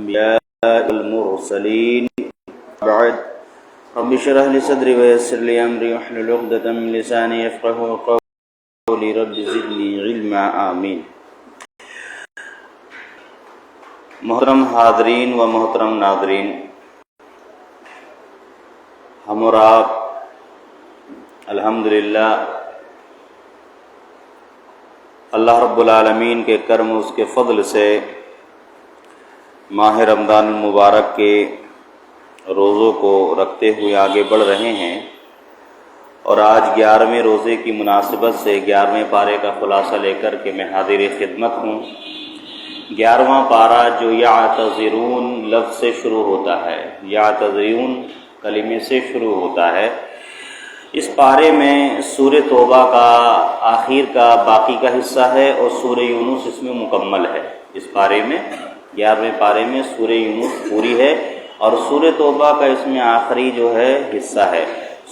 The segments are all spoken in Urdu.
الأنبياء والمرسلين بعد رب اشرح لي صدري ويسر لي أمري واحلل عقدة من لساني يفقهوا قولي رب زدني علما آمین۔ محترم حاضرین و محترم ناظرین، ہم اور آپ الحمدللہ اللہ رب العالمین کے کرم اس کے فضل سے ماہ رمضان المبارک کے روزوں کو رکھتے ہوئے آگے بڑھ رہے ہیں، اور آج 11ویں روزے کی مناسبت سے 11ویں پارے کا خلاصہ لے کر کے میں حاضر خدمت ہوں۔ 11واں پارہ جو یعتذرون لفظ سے شروع ہوتا ہے، یعتذرون کلمے سے شروع ہوتا ہے، اس پارے میں سورہ توبہ کا آخر کا باقی کا حصہ ہے اور سورہ یونس اس میں مکمل ہے۔ اس پارے میں 11ویں پارے میں سورہ یونس پوری ہے اور سورہ توبہ کا اس میں آخری جو ہے حصہ ہے۔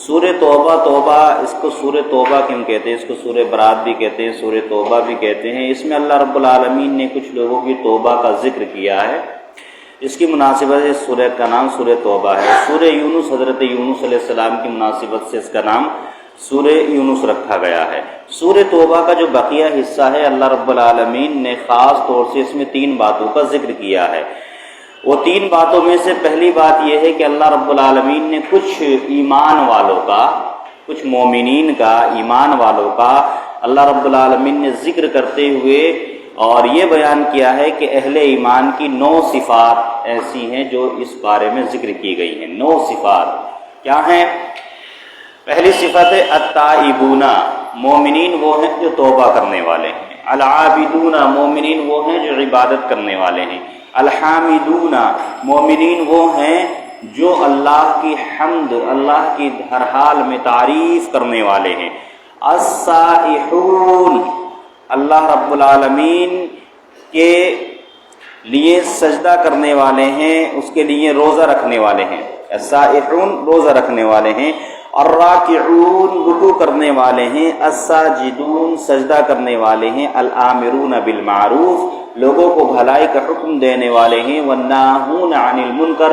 سورہ توبہ اس کو سورہ توبہ کیوں کہتے ہیں؟ اس کو سورہ برات بھی کہتے ہیں، سورہ توبہ بھی کہتے ہیں۔ اس میں اللہ رب العالمین نے کچھ لوگوں کی توبہ کا ذکر کیا ہے، اس کی مناسبت سے سورہ کا نام سورہ توبہ ہے۔ سورہ یونس حضرت یونس علیہ السلام کی مناسبت سے اس کا نام سورہ یونس رکھا گیا ہے۔ سورہ توبہ کا جو بقیہ حصہ ہے، اللہ رب العالمین نے خاص طور سے اس میں 3 باتوں کا ذکر کیا ہے۔ وہ 3 باتوں میں سے پہلی بات یہ ہے کہ اللہ رب العالمین نے کچھ ایمان والوں کا، کچھ مومنین کا، ایمان والوں کا اللہ رب العالمین نے ذکر کرتے ہوئے اور یہ بیان کیا ہے کہ اہل ایمان کی 9 صفات ایسی ہیں جو اس بارے میں ذکر کی گئی ہیں۔ 9 صفات کیا ہیں؟ پہلی صفت ہے التائبون، مومنین وہ ہیں جو توبہ کرنے والے ہیں۔ العابدون، مومنین وہ ہیں جو عبادت کرنے والے ہیں۔ الحامدون، مومنین وہ ہیں جو اللہ کی حمد، اللہ کی ہر حال میں تعریف کرنے والے ہیں۔ السائحون، اللہ رب العالمین کے لیے سجدہ کرنے والے ہیں، اس کے لیے روزہ رکھنے والے ہیں۔ السائحون روزہ رکھنے والے ہیں۔ الراکعون رکوع کرنے والے ہیں۔ الساجدون سجدہ کرنے والے ہیں۔ الآمرون بالمعروف لوگوں کو بھلائی کا حکم دینے والے ہیں۔ والناہون عن المنکر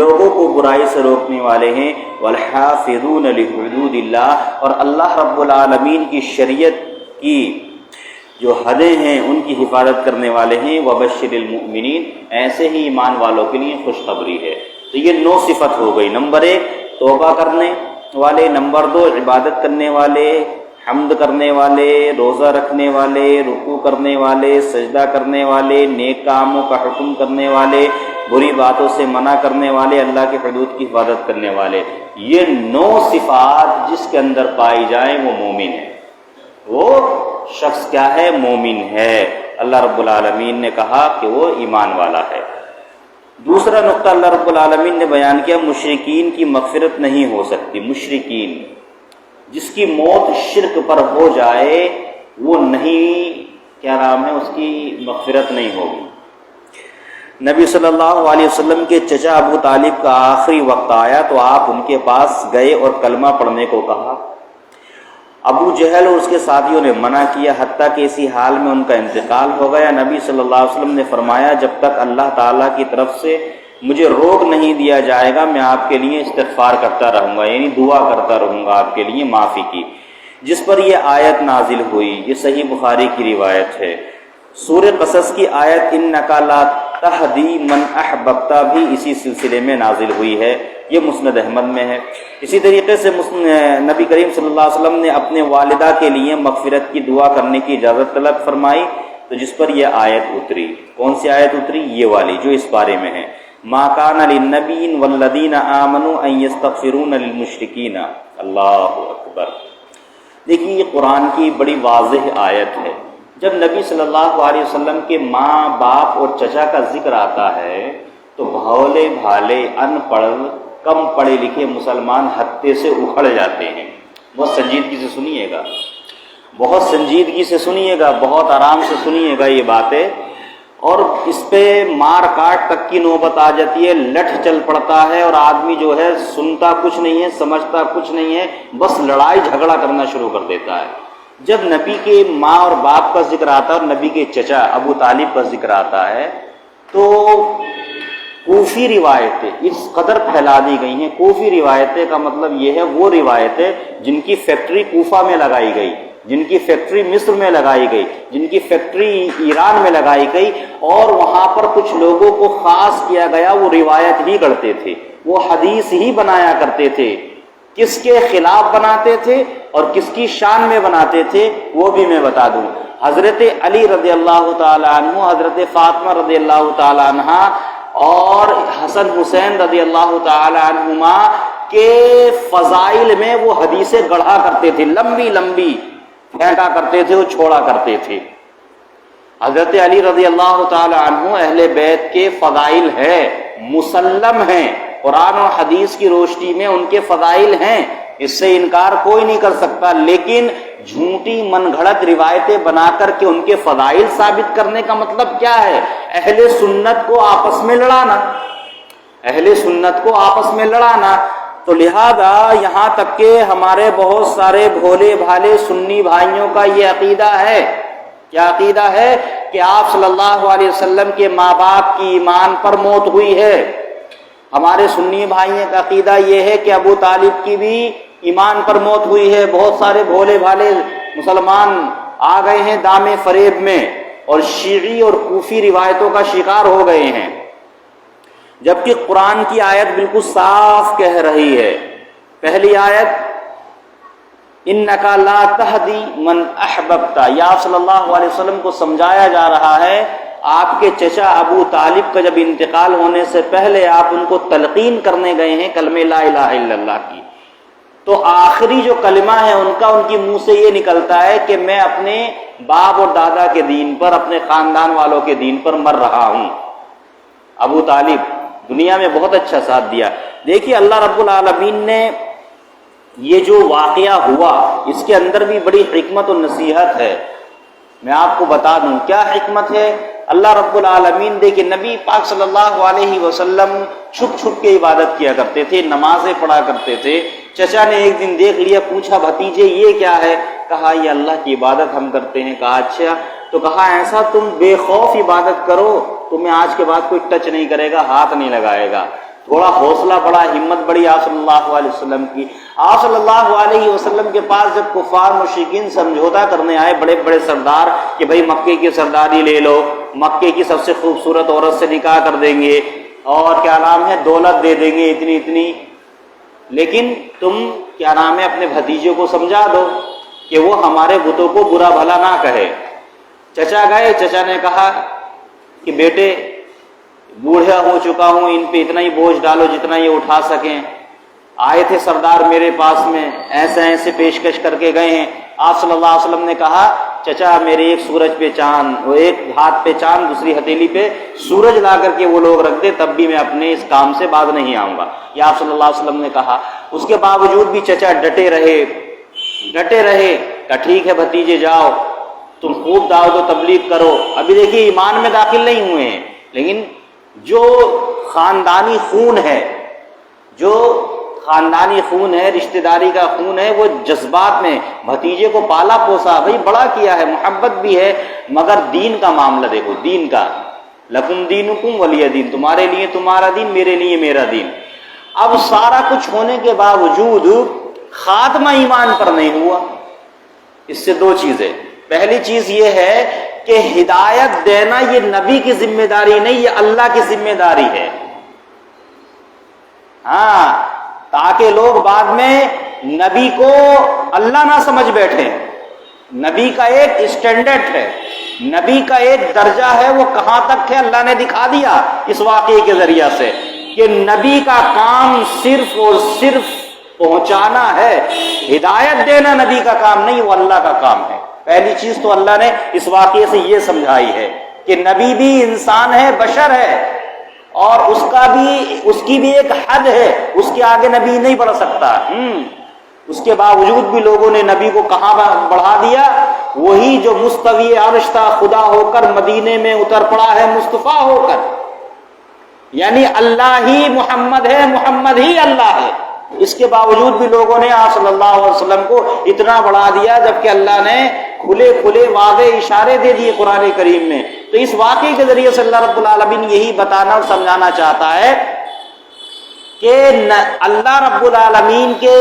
لوگوں کو برائی سے روکنے والے ہیں۔ والحافظون لحدود اللہ اور اللہ رب العالمین کی شریعت کی جو حدیں ہیں ان کی حفاظت کرنے والے ہیں۔ وبشر المؤمنین، ایسے ہی ایمان والوں کے لیے خوشخبری ہے۔ تو یہ 9 صفت ہو گئی۔ نمبر 1 توبہ کرنے والے، نمبر 2 عبادت کرنے والے، حمد کرنے والے، روزہ رکھنے والے، رکوع کرنے والے، سجدہ کرنے والے، نیک کاموں کا حکم کرنے والے، بری باتوں سے منع کرنے والے، اللہ کی حدود کی حفاظت کرنے والے۔ یہ 9 صفات جس کے اندر پائی جائیں وہ مومن ہے، وہ شخص کیا ہے؟ مومن ہے۔ اللہ رب العالمین نے کہا کہ وہ ایمان والا ہے۔ دوسرا نقطہ اللہ رب العالمین نے بیان کیا، مشرکین کی مغفرت نہیں ہو سکتی۔ مشرکین جس کی موت شرک پر ہو جائے وہ نہیں، کیا نام ہے، اس کی مغفرت نہیں ہوگی۔ نبی صلی اللہ علیہ وسلم کے چچا ابو طالب کا آخری وقت آیا تو آپ ان کے پاس گئے اور کلمہ پڑھنے کو کہا۔ ابو جہل اور اس کے ساتھیوں نے منع کیا، حتیٰ کہ اسی حال میں ان کا انتقال ہو گیا۔ نبی صلی اللہ علیہ وسلم نے فرمایا، جب تک اللہ تعالیٰ کی طرف سے مجھے روک نہیں دیا جائے گا میں آپ کے لیے استغفار کرتا رہوں گا، یعنی دعا کرتا رہوں گا آپ کے لیے معافی کی۔ جس پر یہ آیت نازل ہوئی، یہ صحیح بخاری کی روایت ہے۔ سورہ قصص کی آیت انک لا تہدی من احببت بھی اسی سلسلے میں نازل ہوئی ہے، یہ مسند احمد میں ہے۔ اسی طریقے سے نبی کریم صلی اللہ علیہ وسلم نے اپنے والدہ کے لیے مغفرت کی دعا کرنے کی اجازت طلب فرمائی، تو جس پر یہ آیت اتری۔ کون سی آیت اتری؟ یہ والی جو اس بارے میں ہے، ما کان للنبی والذین آمنوا ان یستغفروا للمشرکین۔ اللہ اکبر۔ دیکھیے یہ قرآن کی بڑی واضح آیت ہے۔ جب نبی صلی اللہ علیہ وسلم کے ماں، باپ اور چچا کا ذکر آتا ہے تو بھولے بھالے، ان پڑھ، کم پڑھے لکھے مسلمان ہتے سے اکھڑ جاتے ہیں۔ بہت سنجیدگی سے سنیے گا، بہت سنجیدگی سے سنیے گا، بہت آرام سے سنیے گا یہ باتیں، اور اس پہ مار کاٹ تک کی نوبت آ جاتی ہے۔ لٹھ چل پڑتا ہے اور آدمی جو ہے سنتا کچھ نہیں ہے، سمجھتا کچھ نہیں ہے، بس لڑائی جھگڑا کرنا شروع کر دیتا ہے۔ جب نبی کے ماں اور باپ کا ذکر آتا ہے اور نبی کے چچا ابو طالب کا ذکر آتا ہے تو کوفی روایتیں اس قدر پھیلا دی گئی ہیں. کوفی روایتیں کا مطلب یہ ہے وہ روایتیں جن کی فیکٹری کوفہ میں لگائی گئی، جن کی فیکٹری مصر میں لگائی گئی، جن کی فیکٹری ایران میں لگائی گئی، اور وہاں پر کچھ لوگوں کو خاص کیا گیا، وہ روایت ہی گڑھتے تھے، وہ حدیث ہی بنایا کرتے تھے. کس کے خلاف بناتے تھے اور کس کی شان میں بناتے تھے وہ بھی میں بتا دوں. حضرت علی رضی اللہ تعالی عنہ، حضرت فاطمہ رضی اللہ تعالی عنہ اور حسن حسین رضی اللہ تعالی عنہما کے فضائل میں وہ حدیثیں گڑھا کرتے تھے، لمبی لمبی پھینکا کرتے تھے، وہ چھوڑا کرتے تھے. حضرت علی رضی اللہ تعالی عنہ اہل بیت کے فضائل ہیں، مسلم ہیں، قرآن و حدیث کی روشنی میں ان کے فضائل ہیں، اس سے انکار کوئی نہیں کر سکتا. لیکن جھوٹی من گھڑت روایتیں بنا کر کے ان کے فضائل ثابت کرنے کا مطلب کیا ہے؟ اہل سنت کو آپس میں لڑانا، اہل سنت کو آپس میں لڑانا. تو لہذا یہاں تک کہ ہمارے بہت سارے بھولے بھالے سنی بھائیوں کا یہ عقیدہ ہے. کیا عقیدہ ہے؟ کہ آپ صلی اللہ علیہ وسلم کے ماں باپ کی ایمان پر موت ہوئی ہے. ہمارے سنی بھائیوں کا عقیدہ یہ ہے کہ ابو طالب کی بھی ایمان پر موت ہوئی ہے. بہت سارے بھولے بھالے مسلمان آ گئے ہیں دام فریب میں اور شیعی اور کوفی روایتوں کا شکار ہو گئے ہیں، جبکہ قرآن کی آیت بالکل صاف کہہ رہی ہے. پہلی آیت اِنَّكَ لَا تَهْدِي مَنْ أَحْبَبْتَ، یا صلی اللہ علیہ وسلم کو سمجھایا جا رہا ہے آپ کے چچا ابو طالب کا جب انتقال ہونے سے پہلے آپ ان کو تلقین کرنے گئے ہیں کلمہ لا الہ الا اللہ کی، تو آخری جو کلمہ ہے ان کا، ان کی منہ سے یہ نکلتا ہے کہ میں اپنے باپ اور دادا کے دین پر، اپنے خاندان والوں کے دین پر مر رہا ہوں. ابو طالب دنیا میں بہت اچھا ساتھ دیا. دیکھیے اللہ رب العالمین نے یہ جو واقعہ ہوا اس کے اندر بھی بڑی حکمت و نصیحت ہے. میں آپ کو بتا دوں کیا حکمت ہے. اللہ رب العالمین دیکھیں نبی پاک صلی اللہ علیہ وسلم چھپ چھپ کے عبادت کیا کرتے تھے، نمازیں پڑھا کرتے تھے. چچا نے ایک دن دیکھ لیا، پوچھا بھتیجے یہ کیا ہے؟ کہا یہ اللہ کی عبادت ہم کرتے ہیں. کہا اچھا، تو کہا ایسا تم بے خوف عبادت کرو، تمہیں آج کے بعد کوئی ٹچ نہیں کرے گا، ہاتھ نہیں لگائے گا. تھوڑا حوصلہ بڑا، ہمت بڑی آپ صلی اللہ علیہ وسلم کی. آپ صلی اللہ علیہ وسلم کے پاس جب کفار مشرکین سمجھوتا کرنے آئے، بڑے بڑے سردار، کہ بھئی مکے کی سرداری لے لو، مکے کی سب سے خوبصورت عورت سے نکاح کر دیں گے اور کیا نام ہے دولت دے دیں گے اتنی اتنی، لیکن تم کیا نام ہے اپنے بھتیجے کو سمجھا دو کہ وہ ہمارے بتوں کو برا بھلا نہ کہے. چچا گئے، چچا نے کہا کہ بیٹے بوڑھا ہو چکا ہوں، ان پہ اتنا ہی بوجھ ڈالو جتنا یہ اٹھا سکیں. آئے تھے سردار میرے پاس میں، ایسے ایسے پیشکش کر کے گئے ہیں. آپ صلی اللہ علیہ وسلم نے کہا چچا میرے ایک سورج پہ چاند، وہ ایک ہاتھ پہ چاند دوسری ہتھیلی پہ سورج لا کر کے وہ لوگ رکھ دے، تب بھی میں اپنے اس کام سے باز نہیں آؤں گا. یہ آپ صلی اللہ علیہ وسلم نے کہا. اس کے باوجود بھی چچا ڈٹے رہے. کہا ٹھیک ہے بھتیجے جاؤ، تم خوب دعوت و تبلیغ کرو. ابھی دیکھیے ایمان میں داخل نہیں ہوئے ہیں، لیکن جو خاندانی خون ہے، جو خاندانی خون ہے، رشتہ داری کا خون ہے، وہ جذبات میں بھتیجے کو پالا پوسا، بھائی بڑا کیا ہے، محبت بھی ہے، مگر دین کا معاملہ دیکھو، دین کا لکم دینکم ولی دین، تمہارے لیے تمہارا دین، میرے لیے میرا دین. اب سارا کچھ ہونے کے باوجود خاتمہ ایمان پر نہیں ہوا. اس سے دو چیزیں، پہلی چیز یہ ہے کہ ہدایت دینا یہ نبی کی ذمہ داری نہیں، یہ اللہ کی ذمہ داری ہے. ہاں، تاکہ لوگ بعد میں نبی کو اللہ نہ سمجھ بیٹھے. نبی کا ایک اسٹینڈرڈ ہے، نبی کا ایک درجہ ہے، وہ کہاں تک ہے اللہ نے دکھا دیا اس واقعے کے ذریعہ سے کہ نبی کا کام صرف اور صرف پہنچانا ہے، ہدایت دینا نبی کا کام نہیں، وہ اللہ کا کام ہے. پہلی چیز تو اللہ نے اس واقعے سے یہ سمجھائی ہے کہ نبی بھی انسان ہے، بشر ہے، اور اس کی بھی ایک حد ہے، اس کے آگے نبی نہیں بڑھ سکتا. اس کے باوجود بھی لوگوں نے نبی کو کہاں بڑھا دیا؟ وہی جو مستوی عرش تھا خدا ہو کر مدینے میں اتر پڑا ہے مصطفیٰ ہو کر، یعنی اللہ ہی محمد ہے، محمد ہی اللہ ہے. اس کے باوجود بھی لوگوں نے آپ صلی اللہ علیہ وسلم کو اتنا بڑھا دیا، جبکہ اللہ نے کھلے کھلے واضح اشارے دے دیے قرآن کریم میں۔ تو اس واقعے کے ذریعے سے اللہ رب العالمین یہی بتانا اور سمجھانا چاہتا ہے کہ اللہ رب العالمین کے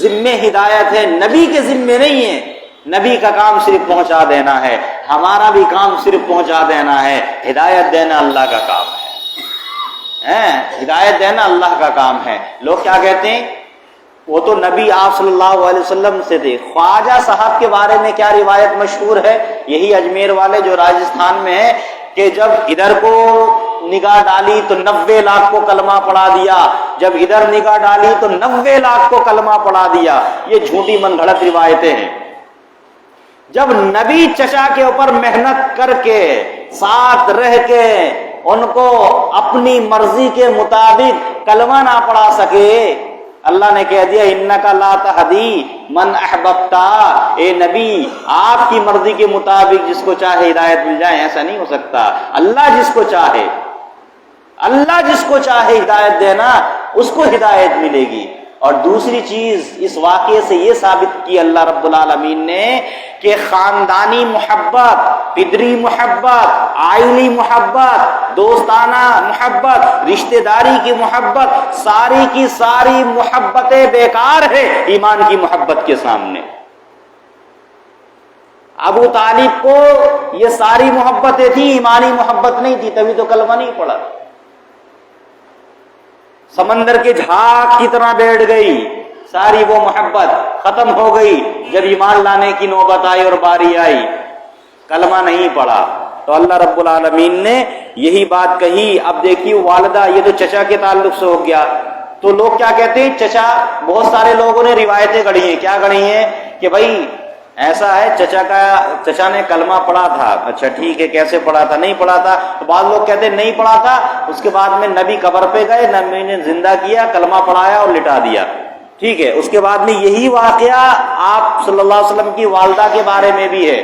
ذمے ہدایت ہے، نبی کے ذمے نہیں ہے۔ نبی کا کام صرف پہنچا دینا ہے، ہمارا بھی کام صرف پہنچا دینا ہے۔ ہدایت دینا اللہ کا کام ہے، ہدایت دینا اللہ کا کام ہے۔ لوگ کیا کہتے ہیں، وہ تو نبی آپ صلی اللہ علیہ وسلم سے تھے۔ خواجہ صاحب کے بارے میں کیا روایت مشہور ہے، یہی اجمیر والے جو راجستھان میں ہے، کہ جب ادھر کو نگاہ ڈالی تو 90 لاکھ کو کلمہ پڑھا دیا، جب ادھر نگاہ ڈالی تو 90 لاکھ کو کلمہ پڑھا دیا۔ یہ جھوٹی من گھڑت روایتیں ہیں۔ جب نبی چچا کے اوپر محنت کر کے ساتھ رہ کے ان کو اپنی مرضی کے مطابق کلمہ نہ پڑھا سکے، اللہ نے کہہ دیا انک لا تہدی من احببت، اے نبی آپ کی مرضی کے مطابق جس کو چاہے ہدایت مل جائے، ایسا نہیں ہو سکتا۔ اللہ جس کو چاہے ہدایت دینا، اس کو ہدایت ملے گی۔ اور دوسری چیز اس واقعے سے یہ ثابت کی اللہ رب العالمین نے کہ خاندانی محبت، پدری محبت، عائلی محبت، دوستانہ محبت، رشتہ داری کی محبت، ساری کی ساری محبتیں بیکار ہے ایمان کی محبت کے سامنے۔ ابو طالب کو یہ ساری محبتیں تھیں، ایمانی محبت نہیں تھی، تبھی تو کلمہ نہیں پڑھا۔ سمندر کے جھاگ کی طرح بیٹھ گئی، ساری وہ محبت ختم ہو گئی جب ایمان لانے کی نوبت آئی اور باری آئی، کلمہ نہیں پڑھا۔ تو اللہ رب العالمین نے یہی بات کہی۔ اب دیکھیے والدہ، یہ تو چچا کے تعلق سے ہو گیا۔ تو لوگ کیا کہتے ہیں، چچا، بہت سارے لوگوں نے روایتیں گڑھی ہیں، کیا گڑھی ہیں کہ بھائی ایسا ہے چچا نے کلمہ پڑھا تھا۔ اچھا ٹھیک ہے، کیسے پڑھا تھا؟ نہیں پڑھا تھا۔ تو بعض لوگ کہتے ہیں نہیں پڑھا تھا، اس کے بعد میں نبی قبر پہ گئے، نبی نے زندہ کیا، کلمہ پڑھایا اور لٹا دیا، ٹھیک ہے۔ اس کے بعد میں یہی واقعہ آپ صلی اللہ علیہ وسلم کی والدہ کے بارے میں بھی ہے۔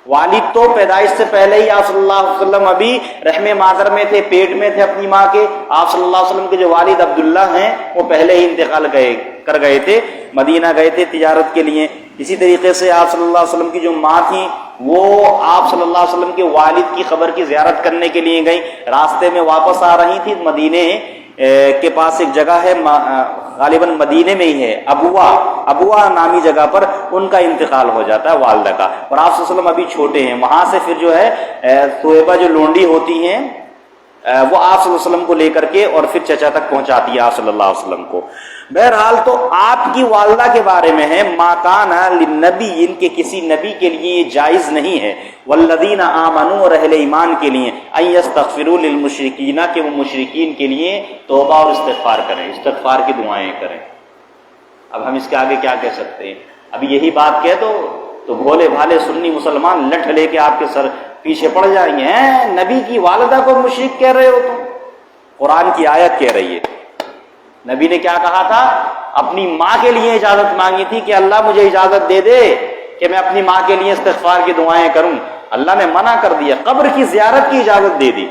والد تو پیدائش سے پہلے ہی آپ صلی اللہ علیہ وسلم ابھی رحم مادر میں تھے، پیٹ میں تھے اپنی ماں کے۔ آپ صلی اللہ علیہ وسلم کے جو والد عبداللہ ہیں وہ پہلے ہی انتقال کر گئے تھے، مدینہ گئے تھے تجارت کے لیے۔ اسی طریقے سے آپ صلی اللہ علیہ وسلم کی جو ماں تھیں وہ آپ صلی اللہ علیہ وسلم کے والد کی قبر کی زیارت کرنے کے لیے گئیں، راستے میں واپس آ رہی تھی، مدینے کے پاس ایک جگہ ہے، غالباً مدینے میں ہی ہے، ابوا نامی جگہ پر ان کا انتقال ہو جاتا ہے والدہ کا، اور آپ صلی اللہ علیہ وسلم ابھی چھوٹے ہیں۔ وہاں سے پھر جو ہے طیبہ جو لونڈی ہوتی ہیں وہ آپ صلی اللہ علیہ وسلم کو لے کر کے اور پھر چچا تک پہنچاتی ہے آپ صلی اللہ علیہ وسلم کو۔ بہرحال تو آپ کی والدہ کے بارے میں ہے، ما کان للنبی، ان کے کسی نبی کے لیے یہ جائز نہیں ہے، والذین آمنوا، اور اہل ایمان کے لیے، ان یستغفروا للمشرکین، کہ وہ مشرکین کے لیے توبہ اور استغفار کریں، استغفار کی دعائیں کریں۔ اب ہم اس کے آگے کیا کہہ سکتے ہیں؟ اب یہی بات کہہ دو تو بھولے بھالے سنی مسلمان لٹ لے کے آپ کے سر پیچھے پڑ جائیں گے، ہیں نبی کی والدہ کو مشرک کہہ رہے ہو تم؟ قرآن کی آیت کہہ رہی ہے۔ نبی نے کیا کہا تھا؟ اپنی ماں کے لیے اجازت مانگی تھی کہ اللہ مجھے اجازت دے دے کہ میں اپنی ماں کے لیے استغفار کی دعائیں کروں۔ اللہ نے منع کر دیا، قبر کی زیارت کی اجازت دے دی،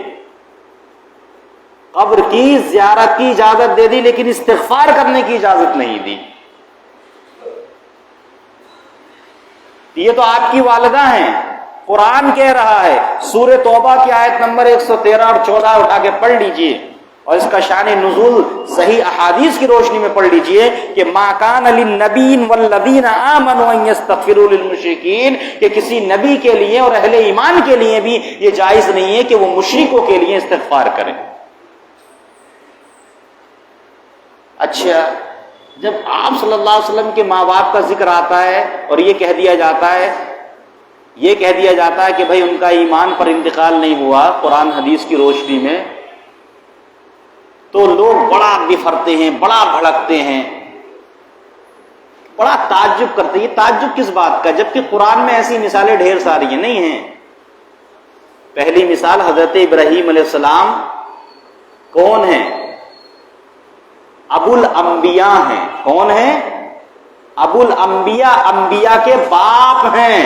قبر کی زیارت کی اجازت دے دی، لیکن استغفار کرنے کی اجازت نہیں دی۔ یہ تو آپ کی والدہ ہیں، قرآن کہہ رہا ہے، سورہ توبہ کی آیت نمبر 113 اور 14 اٹھا کے پڑھ لیجئے، اور اس کا شان نزول صحیح احادیث کی روشنی میں پڑھ لیجئے کہ ما کان للنبی والذین آمنوا ان یستغفروا للمشرکین، کہ کسی نبی کے لیے اور اہل ایمان کے لیے بھی یہ جائز نہیں ہے کہ وہ مشرکوں کے لیے استغفار کریں۔ اچھا، جب آپ صلی اللہ علیہ وسلم کے ماں باپ کا ذکر آتا ہے اور یہ کہہ دیا جاتا ہے کہ بھائی ان کا ایمان پر انتقال نہیں ہوا قرآن حدیث کی روشنی میں، تو لوگ بڑا بفرتے ہیں، بڑا بھڑکتے ہیں، بڑا تعجب کرتے ہیں۔ یہ تعجب کس بات کا، جبکہ قرآن میں ایسی مثالیں ڈھیر ساری ہیں؟ نہیں ہیں۔ پہلی مثال حضرت ابراہیم علیہ السلام کون ہیں؟ ابو الانبیاء ہیں۔ کون ہیں؟ ابو الانبیاء، انبیاء کے باپ ہیں،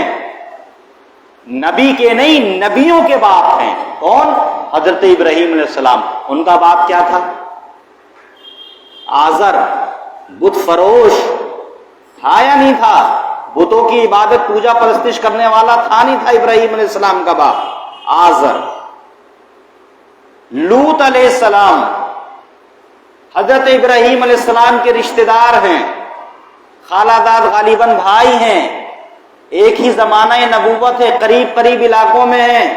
نبی کے نہیں، نبیوں کے باپ ہیں۔ کون؟ حضرت ابراہیم علیہ السلام۔ ان کا باپ کیا تھا؟ آزر، بت فروش تھا یا نہیں تھا؟ بتوں کی عبادت پوجا پرستش کرنے والا تھا نہیں تھا ابراہیم علیہ السلام کا باپ آزر۔ لوط علیہ السلام حضرت ابراہیم علیہ السلام کے رشتہ دار ہیں، خالہ داد غالباً بھائی ہیں، ایک ہی زمانہ نبوت ہے، قریب قریب علاقوں میں ہیں۔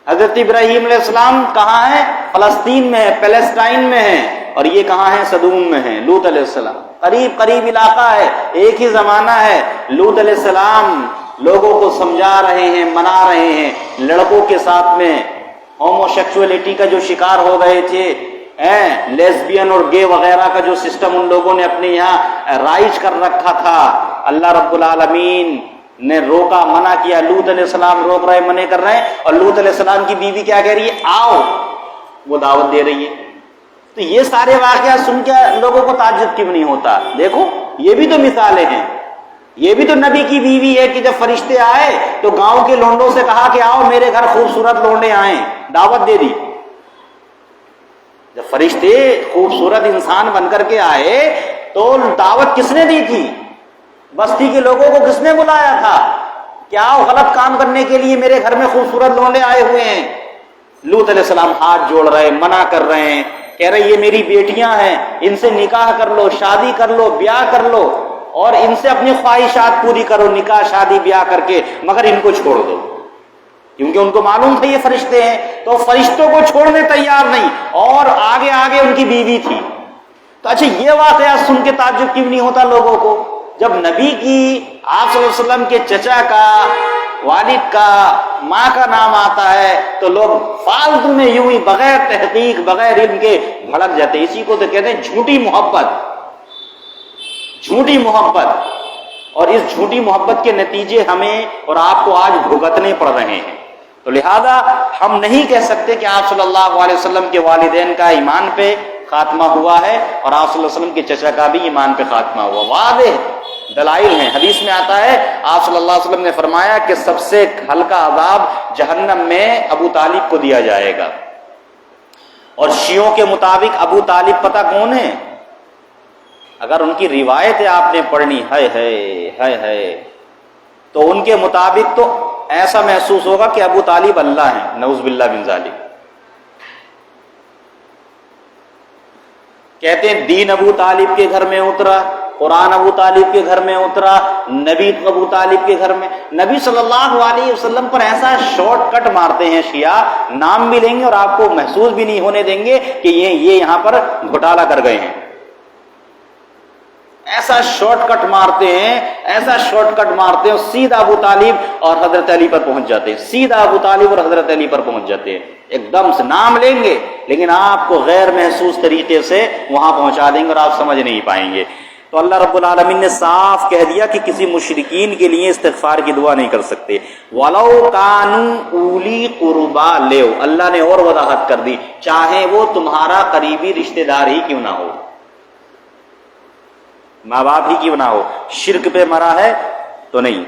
حضرت ابراہیم علیہ السلام کہاں ہیں؟ فلسطین میں ہے، پیلسٹائن میں ہے، اور یہ کہاں ہیں؟ سدوم میں ہیں۔ لوط علیہ السلام قریب قریب علاقہ ہے، ایک ہی زمانہ ہے۔ لوط علیہ السلام لوگوں کو سمجھا رہے ہیں، منا رہے ہیں، لڑکوں کے ساتھ میں ہومو سیکسولیٹی کا جو شکار ہو گئے تھے، لیسبین اور گے وغیرہ کا جو سسٹم ان لوگوں نے اپنے یہاں رائج کر رکھا تھا، اللہ رب العالمین نے روکا، منع کیا۔ لوط علیہ السلام روک رہے، منع کر رہے ہیں، اور لوط علیہ السلام کی بیوی کیا کہہ رہی ہے؟ آؤ، وہ دعوت دے رہی ہے۔ تو یہ سارے واقعات سن کے لوگوں کو تعجب کیوں نہیں ہوتا؟ دیکھو یہ بھی تو مثالیں ہیں، یہ بھی تو نبی کی بیوی ہے کہ جب فرشتے آئے تو گاؤں کے لونڈوں سے کہا کہ آؤ میرے گھر خوبصورت لونڈے آئیں، دعوت دے دی۔ جب فرشتے خوبصورت انسان بن کر کے آئے تو دعوت کس نے دی تھی؟ بستی کے لوگوں کو کس نے بلایا تھا؟ کیا غلط کام کرنے کے لیے میرے گھر میں خوبصورت لونڈے آئے ہوئے ہیں؟ لوط علیہ السلام ہاتھ جوڑ رہے، منع کر رہے ہیں، کہہ رہے یہ میری بیٹیاں ہیں، ان سے نکاح کر لو، شادی کر لو، بیاہ کر لو، اور ان سے اپنی خواہشات پوری کرو، نکاح شادی بیاہ کر کے، مگر ان کو چھوڑ دو، کیونکہ ان کو معلوم تھا یہ فرشتے ہیں، تو فرشتوں کو چھوڑنے تیار نہیں، اور آگے آگے ان کی بیوی تھی۔ تو اچھا یہ واقعہ سن کے تعجب کیوں نہیں ہوتا لوگوں کو؟ جب نبی کی آپ صلی اللہ علیہ وسلم کے چچا کا، والد کا، ماں کا نام آتا ہے تو لوگ فالتو میں یوں ہی بغیر تحقیق، بغیر علم کے بھڑک جاتے ہیں۔ اسی کو تو کہتے ہیں جھوٹی محبت، جھوٹی محبت، اور اس جھوٹی محبت کے نتیجے ہمیں اور آپ کو آج بھگتنے پڑ رہے ہیں۔ تو لہذا ہم نہیں کہہ سکتے کہ آپ صلی اللہ علیہ وسلم کے والدین کا ایمان پہ خاتمہ ہوا ہے اور آپ صلی اللہ علیہ وسلم کے چچا کا بھی ایمان پہ خاتمہ ہوا۔ واضح دلائل ہیں، حدیث میں آتا ہے آپ صلی اللہ علیہ وسلم نے فرمایا کہ سب سے ہلکا عذاب جہنم میں ابو طالب کو دیا جائے گا، اور شیعوں کے مطابق ابو طالب پتہ کون ہے؟ اگر ان کی روایتیں آپ نے پڑھنی ہے تو ان کے مطابق تو ایسا محسوس ہوگا کہ ابو طالب اللہ ہیں، نعوذ باللہ من ذالک۔ کہتے ہیں دین ابو طالب کے گھر میں اترا، قرآن ابو طالب کے گھر میں اترا، نبی ابو طالب کے گھر میں۔ نبی صلی اللہ علیہ وسلم پر ایسا شارٹ کٹ مارتے ہیں شیعہ، نام بھی لیں گے اور آپ کو محسوس بھی نہیں ہونے دیں گے کہ یہ یہاں پر گھوٹالہ کر گئے ہیں۔ ایسا شارٹ کٹ مارتے ہیں، ایسا شارٹ کٹ مارتے ہیں، سیدھا ابو طالب اور حضرت علی پر پہنچ جاتے ہیں، سیدھا ابو طالب اور حضرت علی پر پہنچ جاتے ہیں۔ ایک دم سے نام لیں گے لیکن آپ کو غیر محسوس طریقے سے وہاں پہنچا دیں گے اور آپ سمجھ نہیں پائیں گے۔ تو اللہ رب العالمین نے صاف کہہ دیا کہ کسی مشرکین کے لیے استغفار کی دعا نہیں کر سکتے۔ وَلَوْ كَانُوا أُولِي قُرْبَىٰ لیو، اللہ نے اور وضاحت کر دی، چاہے وہ تمہارا قریبی رشتہ دار ہی کیوں نہ ہو، ماں باپ ہی کیوں نہ ہو، شرک پہ مرا ہے تو نہیں۔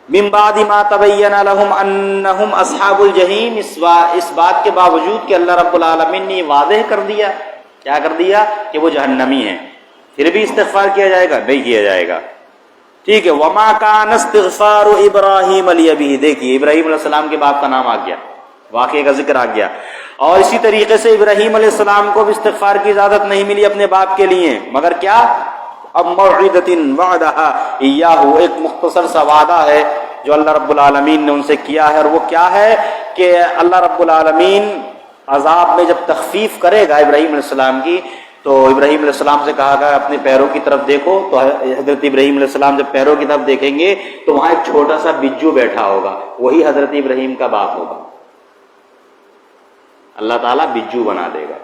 من بعد ما تبین لهم انہم اصحاب الجحیم، اس بات کے باوجود کہ اللہ رب العالمین نے واضح کر دیا، کیا کر دیا؟ کہ وہ جہنمی ہیں، پھر بھی استغفار کیا جائے گا؟ نہیں کیا جائے گا۔ ٹھیک ہے، وما کان استغفار ابراہیم لابیہ، دیکھیے ابراہیم علیہ السلام کے باپ کا نام آ گیا، واقعے کا ذکر آ گیا، اور اسی طریقے سے ابراہیم علیہ السلام کو بھی استغفار کی اجازت نہیں ملی اپنے باپ کے لیے، مگر کیا؟ اب موعدۃ وعدھا ایاہ، ایک مختصر سا وعدہ ہے جو اللہ رب العالمین نے ان سے کیا ہے، اور وہ کیا ہے کہ اللہ رب العالمین عذاب میں جب تخفیف کرے گا ابراہیم علیہ السلام کی، تو ابراہیم علیہ السلام سے کہا گیا اپنے پیروں کی طرف دیکھو، تو حضرت ابراہیم علیہ السلام جب پیروں کی طرف دیکھیں گے تو وہاں ایک چھوٹا سا بجو بیٹھا ہوگا، وہی حضرت ابراہیم کا باپ ہوگا، اللہ تعالیٰ بجو بنا دے گا۔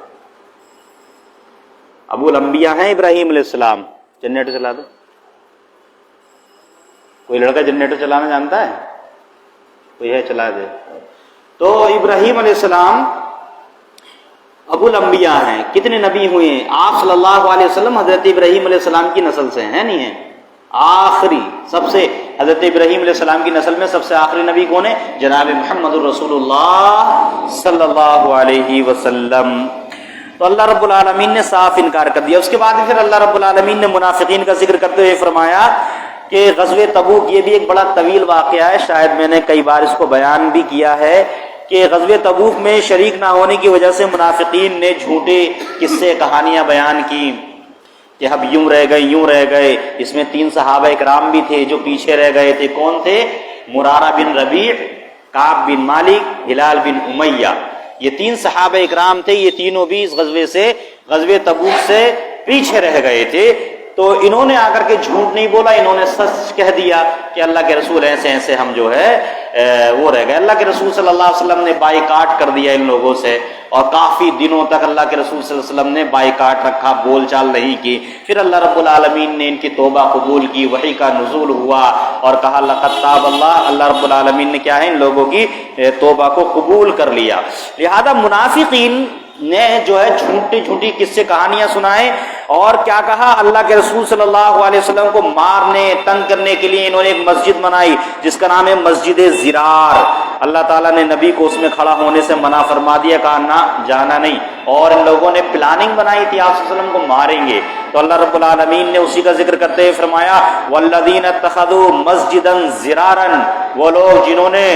ابو الانبیاء ہیں ابراہیم علیہ السلام۔ جنریٹر چلا دو، کوئی لڑکا جنریٹر چلانا جانتا ہے؟ کوئی ہے؟ چلا دے۔ تو ابراہیم علیہ السلام ابو الانبیاء ہیں۔ کتنے نبی ہوئے ہیں؟ آپ صلی اللہ علیہ وسلم حضرت ابراہیم علیہ السلام کی نسل سے ہیں، نہیں ہیں؟ آخری سب سے حضرت ابراہیم علیہ السلام کی نسل میں سب سے آخری نبی کون ہے؟ جناب محمد الرسول اللہ صلی اللہ علیہ وسلم۔ تو اللہ رب العالمین نے صاف انکار کر دیا۔ اس کے بعد پھر اللہ رب العالمین نے منافقین کا ذکر کرتے ہوئے فرمایا کہ کہ غزوہ تبوک یہ بھی ایک بڑا طویل واقعہ ہے، شاید میں نے کئی بار اس کو بیان بھی کیا ہے کہ غزوہ تبوک میں شریک نہ ہونے کی وجہ سے منافقین نے جھوٹے قصے کہانیاں بیان کی کہ اب یوں رہ گئے. اس میں 3 صحابہ اکرام بھی تھے جو پیچھے رہ گئے تھے. کون تھے؟ مرارہ بن ربیع، کعب بن مالک، ہلال بن امیہ. یہ 3 صحابہ اکرام تھے، یہ تینوں بھی اس غزوہ تبوک سے پیچھے رہ گئے تھے. تو انہوں نے آ کر کے جھوٹ نہیں بولا، انہوں نے سچ کہہ دیا کہ اللہ کے رسول ایسے ہم جو ہے وہ رہ گئے. اللہ کے رسول صلی اللہ علیہ وسلم نے بائیکاٹ کر دیا ان لوگوں سے، اور کافی دنوں تک اللہ کے رسول صلی اللہ علیہ وسلم نے بائیکاٹ رکھا، بول چال نہیں کی. پھر اللہ رب العالمین نے ان کی توبہ قبول کی، وحی کا نزول ہوا اور کہا لقد تاب اللہ رب العالمین نے کیا ہے ان لوگوں کی توبہ کو قبول کر لیا. لہذا منافقین نے جو ہے جھوٹی قصے کہانیاں سنائے، اور کیا کہا؟ اللہ کے رسول صلی اللہ علیہ وسلم کو مارنے تنگ کرنے کے لیے انہوں نے ایک مسجد بنائی جس کا نام ہے مسجد زرار. اللہ تعالیٰ نے نبی کو اس میں کھڑا ہونے سے منع فرما دیا، کہا نہ جانا نہیں. اور ان لوگوں نے پلاننگ بنائی تھی آپ صلی اللہ علیہ وسلم کو ماریں گے. تو اللہ رب العالمین نے اسی کا ذکر کرتے ہوئے فرمایا والذین اتخذوا مسجدا زرارا، وہ لوگ جنہوں نے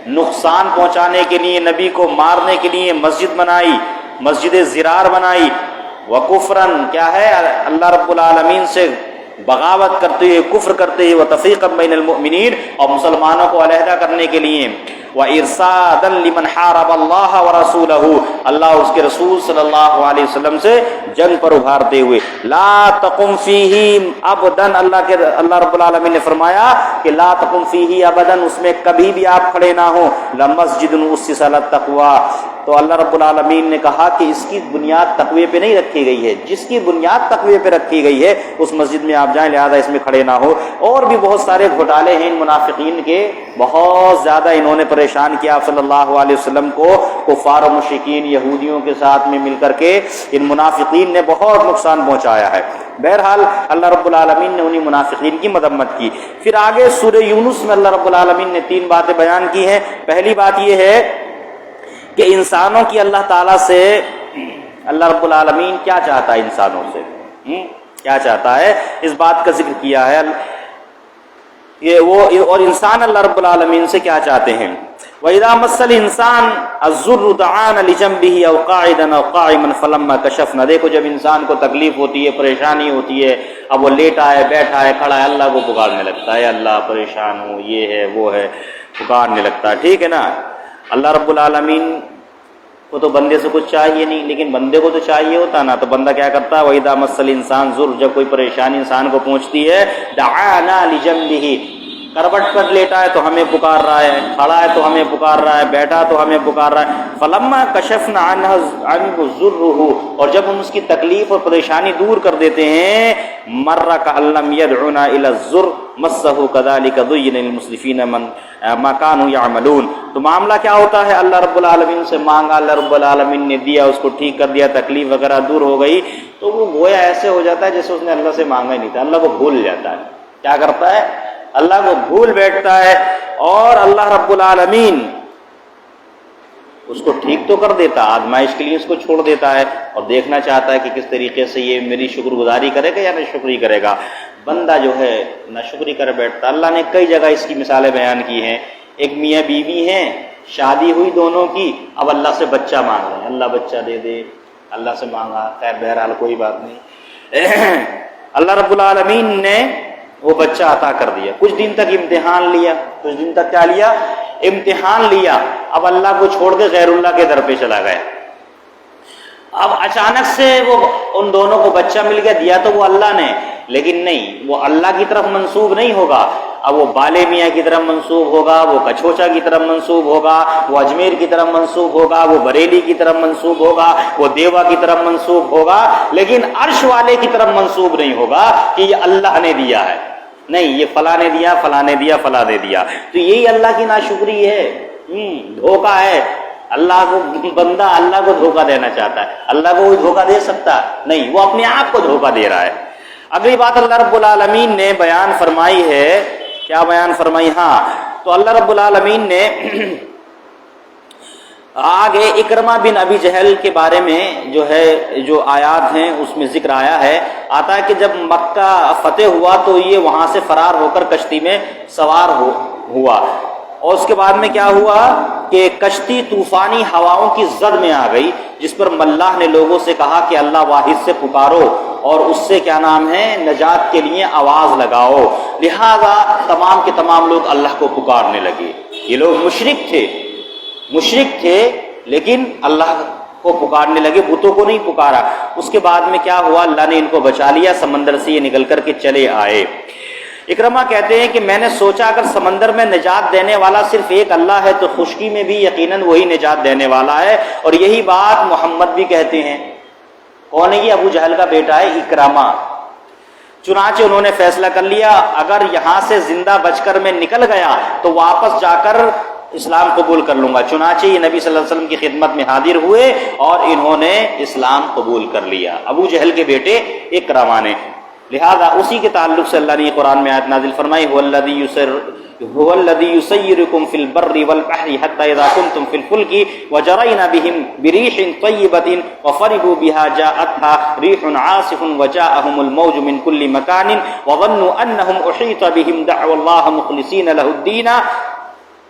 نقصان پہنچانے کے لیے نبی کو مارنے کے لیے مسجد بنائی، مسجد زرار بنائی. وکفرن کیا ہے؟ اللہ رب العالمین سے بغاوت کرتے ہوئے، کفر کرتے ہوئے، وتفریقا بین المؤمنین، اور مسلمانوں کو علیحدہ کرنے کے لیے، وارصادا لمن حارب اللہ ورسولہ، اللہ اور اس کے رسول صلی اللہ علیہ وسلم سے جنگ پر ابھارتے ہوئے. لا تقم فیہ ابدا، اللہ رب العالمین نے فرمایا کہ لا تقم فیہ ابدا، اس میں کبھی بھی آپ کھڑے نہ ہوں. لمسجد اسس علی التقوی، تو اللہ رب العالمین نے کہا کہ اس کی بنیاد تقوی پہ نہیں رکھی گئی ہے، جس کی بنیاد تقوی پہ رکھی گئی ہے اس مسجد میں آپ جائیں، لہذا اس میں کھڑے نہ ہو. اور بھی بہت سارے گھوٹالے ہیں ان منافقین کے، بہت زیادہ انہوں نے پریشان کیا آپ صلی اللہ علیہ وسلم کو. کفار و مشرکین یہودیوں کے ساتھ میں مل کر کے ان منافقین نے بہت نقصان پہنچایا ہے. بہرحال اللہ رب العالمین نے انہی منافقین کی مذمت کی. پھر آگے سورہ یونس میں اللہ رب العالمین نے 3 باتیں بیان کی ہیں. پہلی بات یہ ہے کہ انسانوں کی اللہ تعالیٰ سے اللہ رب العالمین کیا چاہتا ہے، انسانوں سے کیا چاہتا ہے، اس بات کا ذکر کیا ہے. یہ وہ اور انسان اللہ رب العالمین سے کیا چاہتے ہیں. وَإِذَا مَسَّ الْإِنسَانَ الضُّرُّ دَعَانَ لِجَنبِهِ أَوْ قَاعِدًا أَوْ قَائِمًا فَلَمَّا كَشَفْنَا، دیکھو جب انسان کو تکلیف ہوتی ہے، پریشانی ہوتی ہے، اب وہ لیٹا ہے، بیٹھا ہے، کھڑا ہے، اللہ کو پکارنے لگتا ہے، اللہ پریشان ہوں، یہ ہے وہ ہے، پکارنے لگتا ہے. ٹھیک ہے نا. اللہ رب العالمین کو تو بندے سے کچھ چاہیے نہیں، لیکن بندے کو تو چاہیے ہوتا نا. تو بندہ کیا کرتا ہے؟ وَإِذَا مَسَّ الْإِنسَانَ الضُّرُّ، جب کوئی پریشانی انسان کو پہنچتی ہے، دعانا لجنبه، کروٹ پر لیٹا ہے تو ہمیں پکار رہا ہے، کھڑا ہے تو ہمیں پکار رہا ہے، بیٹھا تو ہمیں پکار رہا ہے. فلما کشفنا عنہ ضرہ، اور جب ہم اس کی تکلیف اور پریشانی دور کر دیتے ہیں، مر کأن لم يدعنا الى الضر مسه كذلك زين للمسرفين ما كانوا يعملون. تو معاملہ کیا ہوتا ہے؟ اللہ رب العالمین سے مانگا، اللہ رب العالمین نے دیا، اس کو ٹھیک کر دیا، تکلیف وغیرہ دور ہو گئی، تو وہ گویا ایسے ہو جاتا ہے جیسے اس نے اللہ سے مانگا ہی نہیں تھا. اللہ کو بھول جاتا ہے. کیا کرتا ہے؟ اللہ کو بھول بیٹھتا ہے، اور اللہ رب العالمین اس کو ٹھیک تو کر دیتا، آزمائش کے لیے اس کو چھوڑ دیتا ہے، اور دیکھنا چاہتا ہے کہ کس طریقے سے یہ میری شکر گزاری کرے گا یا نہ شکری کرے گا. بندہ جو ہے نہ شکری کر بیٹھتا. اللہ نے کئی جگہ اس کی مثالیں بیان کی ہیں. ایک میاں بیوی ہیں، شادی ہوئی دونوں کی، اب اللہ سے بچہ مانگ رہے ہیں، اللہ بچہ دے دے، اللہ سے مانگا، خیر بہرحال کوئی بات نہیں. اللہ رب العالمین نے وہ بچہ عطا کر دیا. کچھ دن تک امتحان لیا، کچھ دن تک کیا لیا؟ امتحان لیا. اب اللہ کو چھوڑ کے غیر اللہ کے در پہ چلا گیا. اب اچانک سے وہ ان دونوں کو بچہ مل گیا، دیا تو وہ اللہ نے، لیکن نہیں، وہ اللہ کی طرف منسوب نہیں ہوگا. اب وہ بالے میاں کی طرف منسوب ہوگا، وہ کچھوچا کی طرف منسوب ہوگا، وہ اجمیر کی طرف منسوب ہوگا، وہ بریلی کی طرف منسوب ہوگا، وہ دیوا کی طرف منسوب ہوگا، لیکن عرش والے کی طرف منسوب نہیں ہوگا کہ یہ اللہ نے دیا ہے. نہیں، یہ فلاں نے دیا، فلاں نے دیا، فلاں نے دیا. تو یہی اللہ کی ناشکری ہے، دھوکہ ہے. اللہ کو بندہ اللہ کو دھوکہ دینا چاہتا ہے. اللہ کو کوئی دھوکہ دے سکتا نہیں، وہ اپنے آپ کو دھوکہ دے رہا ہے. اگلی بات اللہ رب العالمین نے بیان فرمائی ہے. کیا بیان فرمائی؟ ہاں، تو اللہ رب العالمین نے آگے اکرمہ بن ابی جہل کے بارے میں جو آیات ہیں اس میں ذکر آیا ہے، آتا ہے کہ جب مکہ فتح ہوا تو یہ وہاں سے فرار ہو کر کشتی میں سوار ہوا، اور اس کے بعد میں کیا ہوا کہ کشتی طوفانی ہواؤں کی زد میں آ گئی، جس پر ملاح نے لوگوں سے کہا کہ اللہ واحد سے پکارو اور اس سے کیا نام ہے نجات کے لیے آواز لگاؤ۔ لہذا تمام کے تمام لوگ اللہ کو پکارنے لگے۔ یہ لوگ مشرک تھے لیکن اللہ کو پکارنے لگے، بتوں کو نہیں پکارا۔ اس کے بعد میں کیا ہوا، اللہ نے ان کو بچا لیا، سمندر سے یہ نکل کر کے چلے آئے۔ اکرمہ کہتے ہیں کہ میں نے سوچا اگر سمندر میں نجات دینے والا صرف ایک اللہ ہے تو خشکی میں بھی یقیناً وہی نجات دینے والا ہے، اور یہی بات محمد بھی کہتے ہیں۔ کون ہے یہ؟ ابو جہل کا بیٹا ہے اکرمہ۔ چنانچہ انہوں نے فیصلہ کر لیا اگر یہاں سے زندہ بچ کر میں نکل گیا تو واپس جا کر اسلام قبول کر لوں گا۔ چنانچہ یہ نبی صلی اللہ علیہ وسلم کی خدمت میں حاضر ہوئے اور انہوں نے اسلام قبول کر لیا، ابو جہل کے بیٹے اکرمہ نے۔ لہذا اسی کے تعلق سے اللہ نے قرآن میں آیت نازل فرمائی، هو الذي يسيركم في البر والبحر حتى اذا كنتم في الفلك وجرين بهم بريح طيبة وفرحوا بها جاءتها ريح عاصف وجاءهم الموج من كل مكان وظنوا انهم احيط بهم دعوا الله مخلصين له الدين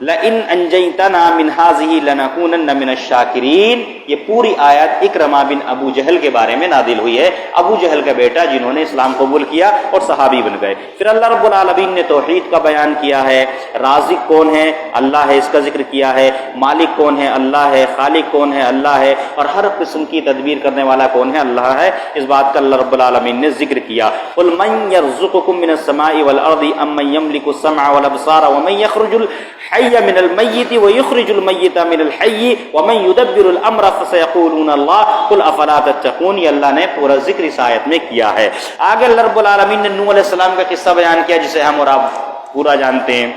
لئن انجیتنا من هذه لنکونن من الشاکرین۔ یہ پوری آیت اکرمہ بن ابو جہل کے بارے میں نازل ہوئی ہے، ابو جہل کا بیٹا جنہوں نے اسلام قبول کیا اور صحابی بن گئے۔ پھر اللہ رب العالمین نے توحید کا بیان کیا ہے، رازق کون ہے؟ اللہ ہے، اس کا ذکر کیا ہے۔ مالک کون ہے؟ اللہ ہے۔ خالق کون ہے؟ اللہ ہے۔ اور ہر قسم کی تدبیر کرنے والا کون ہے؟ اللہ ہے۔ اس بات کا اللہ رب العالمین نے ذکر کیا۔ قل من یرزقکم من السماء والارض ام من یملک السمع والابصار ومن یخرج الحی من المیت ویخرج المیت من الحی ومن یدبر الامر فسیقولون اللہ قل افلا تتقون۔ یہ اللہ نے پورا ذکر اس آیت میں کیا ہے۔ آگے اللہ رب العالمین نے نوح علیہ السلام کا قصہ بیان کیا جسے ہم اور آپ پورا جانتے ہیں،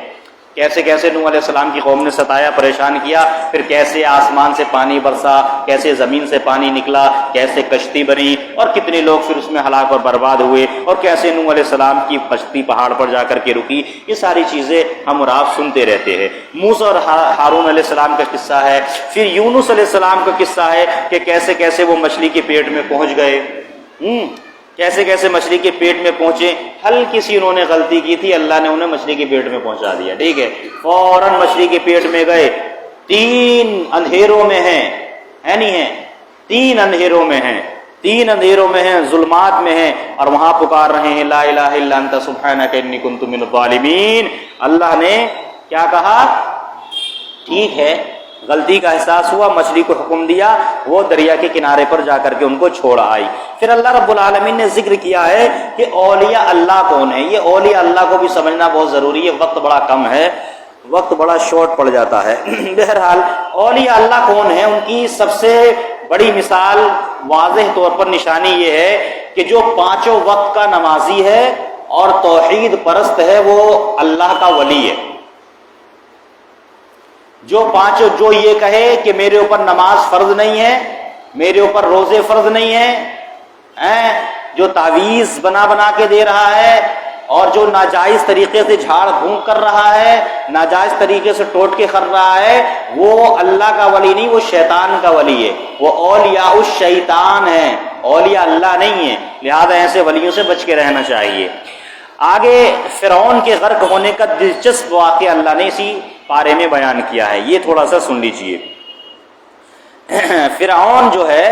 کیسے کیسے نوح علیہ السلام کی قوم نے ستایا، پریشان کیا، پھر کیسے آسمان سے پانی برسا، کیسے زمین سے پانی نکلا، کیسے کشتی بنی اور کتنے لوگ پھر اس میں ہلاک اور برباد ہوئے، اور کیسے نوح علیہ السلام کی کشتی پہاڑ پر جا کر کے رکی۔ یہ ساری چیزیں ہم اور آپ سنتے رہتے ہیں۔ موسیٰ اور ہارون علیہ السلام کا قصہ ہے، پھر یونس علیہ السلام کا قصہ ہے کہ کیسے کیسے وہ مچھلی کے پیٹ میں پہنچ گئے، کیسے کیسے مچھلی کے پیٹ میں پہنچے۔ ہلکی سی انہوں نے غلطی کی تھی، اللہ نے انہیں مچھلی کے پیٹ میں پہنچا دیا، ٹھیک ہے، فوراً مچھلی کے پیٹ میں گئے۔ 3 اندھیروں میں ہیں، ہے نہیں ہے، 3 اندھیروں میں ہیں، 3 اندھیروں میں ہیں، ظلمات میں ہیں، اور وہاں پکار رہے ہیں لا الہ الا انت سبحانک انی کنت من الظالمین۔ اللہ نے کیا کہا؟ ٹھیک ہے، غلطی کا احساس ہوا، مچھلی کو حکم دیا، وہ دریا کے کنارے پر جا کر کے ان کو چھوڑ آئی۔ پھر اللہ رب العالمین نے ذکر کیا ہے کہ اولیاء اللہ کون ہے۔ یہ اولیاء اللہ کو بھی سمجھنا بہت ضروری ہے، وقت بڑا کم ہے، وقت بڑا شارٹ پڑ جاتا ہے۔ بہرحال اولیاء اللہ کون ہے؟ ان کی سب سے بڑی مثال، واضح طور پر نشانی یہ ہے کہ جو 5 وقت کا نمازی ہے اور توحید پرست ہے وہ اللہ کا ولی ہے۔ جو یہ کہے کہ میرے اوپر نماز فرض نہیں ہے، میرے اوپر روزے فرض نہیں ہیں، جو تعویذ بنا کے دے رہا ہے اور جو ناجائز طریقے سے جھاڑ پھونک کر رہا ہے، ناجائز طریقے سے ٹوٹکے کر رہا ہے، وہ اللہ کا ولی نہیں، وہ شیطان کا ولی ہے، وہ اولیاء الشیطان ہے، اولیاء اللہ نہیں ہے۔ لہذا ایسے ولیوں سے بچ کے رہنا چاہیے۔ آگے فرعون کے غرق ہونے کا دلچسپ واقعہ اللہ نے اسی پارے میں بیان کیا ہے، یہ تھوڑا سا سن لیجئے۔ فرعون جو ہے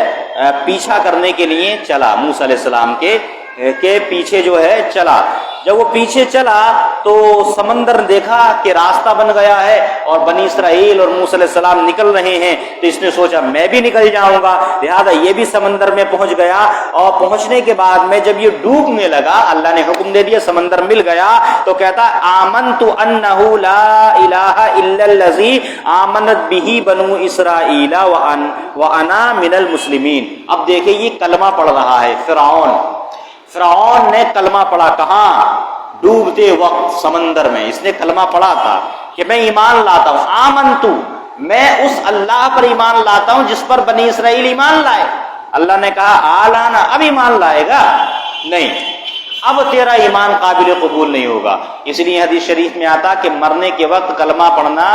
پیچھا کرنے کے لیے چلا، موسیٰ علیہ السلام کے پیچھے جو ہے چلا۔ جب وہ پیچھے چلا تو سمندر دیکھا کہ راستہ بن گیا ہے اور بنی اسرائیل اور موسیٰ علیہ السلام نکل رہے ہیں، تو اس نے سوچا میں بھی نکل جاؤں گا، لہذا یہ بھی سمندر میں پہنچ گیا۔ اور پہنچنے کے بعد میں جب یہ ڈوبنے لگا، اللہ نے حکم دے دیا، سمندر مل گیا، تو کہتا آمنت انہ لا الہ الا الذی آمنت بہ بنو اسرائیل وانا من المسلمین۔ اب دیکھیں یہ کلمہ پڑھ رہا ہے فرعون نے کلمہ پڑھا، کہاں؟ ڈوبتے وقت سمندر میں اس نے کلمہ پڑھا تھا کہ میں ایمان لاتا ہوں، آمنتو، میں اس اللہ پر ایمان لاتا ہوں جس پر بنی اسرائیل ایمان لائے۔ اللہ نے کہا آلانا، اب ایمان لائے گا؟ نہیں، اب تیرا ایمان قابل قبول نہیں ہوگا۔ اس لیے حدیث شریف میں آتا کہ مرنے کے وقت کلمہ پڑھنا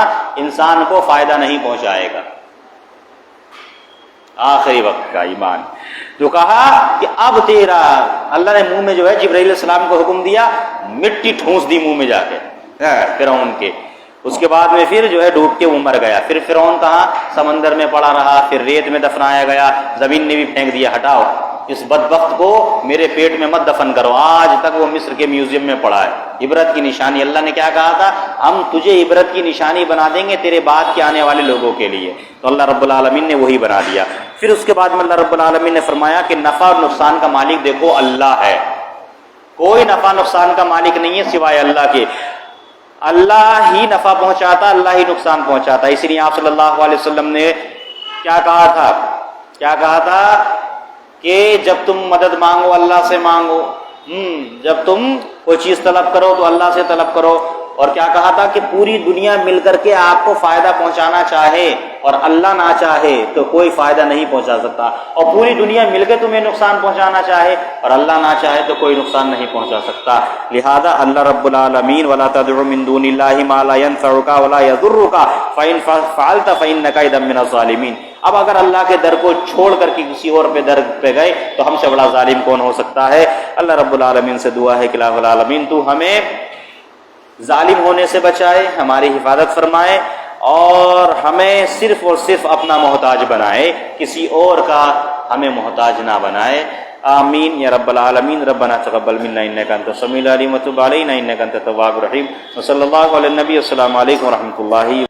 انسان کو فائدہ نہیں پہنچائے گا، آخری وقت کا ایمان. تو کہا کہ اب تیرا اللہ نے منہ میں جو ہے جبرائیل علیہ السلام کو حکم دیا, مٹی ٹھونس دی منہ میں جا کے فرعون کے. اس کے بعد میں پھر جو ہے ڈوب کے وہ مر گیا. پھر فرعون کہاں سمندر میں پڑا رہا, پھر ریت میں دفنایا گیا, زمین نے بھی پھینک دیا, ہٹاؤ اس بدبخت کو میرے پیٹ میں مت دفن کرو. آج تک وہ مصر کے میوزیم میں پڑا ہے. عبرت کی نشانی. اللہ نے کیا کہا تھا, ہم تجھے عبرت کی نشانی بنا دیں گے تیرے بعد کے آنے والے لوگوں کے لیے. تو اللہ رب العالمین نے وہی بنا دیا. پھر اس کے بعد میں اللہ رب العالمین نے فرمایا کہ نفع اور نقصان کا مالک دیکھو اللہ ہے. کوئی نفع نقصان کا مالک نہیں ہے سوائے اللہ کے. اللہ ہی نفع پہنچاتا, اللہ ہی نقصان پہنچاتا. اسی لیے آپ صلی اللہ علیہ وسلم نے کیا کہا تھا کہ جب تم مدد مانگو اللہ سے مانگو, جب تم کوئی چیز طلب کرو تو اللہ سے طلب کرو. اور کیا کہا تھا کہ پوری دنیا مل کر کے آپ کو فائدہ پہنچانا چاہے اور اللہ نہ چاہے تو کوئی فائدہ نہیں پہنچا سکتا, اور پوری دنیا مل کے تمہیں نقصان پہنچانا چاہے اور اللہ نہ چاہے تو کوئی نقصان نہیں پہنچا سکتا. لہذا اللہ رب العالمین ولا تدع من دون اللہ ما لا ينفعك ولا يضرك فإن فعلت فإنك إذا من الظالمین. اب اگر اللہ کے در کو چھوڑ کر کے کسی اور پہ در پہ گئے تو ہم سے بڑا ظالم کون ہو سکتا ہے. اللہ رب العالمین سے دعا ہے کہ الہ العالمین تو ہمیں ظالم ہونے سے بچائے, ہماری حفاظت فرمائے اور ہمیں صرف اور صرف اپنا محتاج بنائے, کسی اور کا ہمیں محتاج نہ بنائے. آمین یا رب العالمین. ربنا تقبل منا انک انت السمیع العلیم وتب علینا انک انت التواب الرحیم. وصلی اللہ علی النبی. السلام علیکم ورحمۃ اللہ.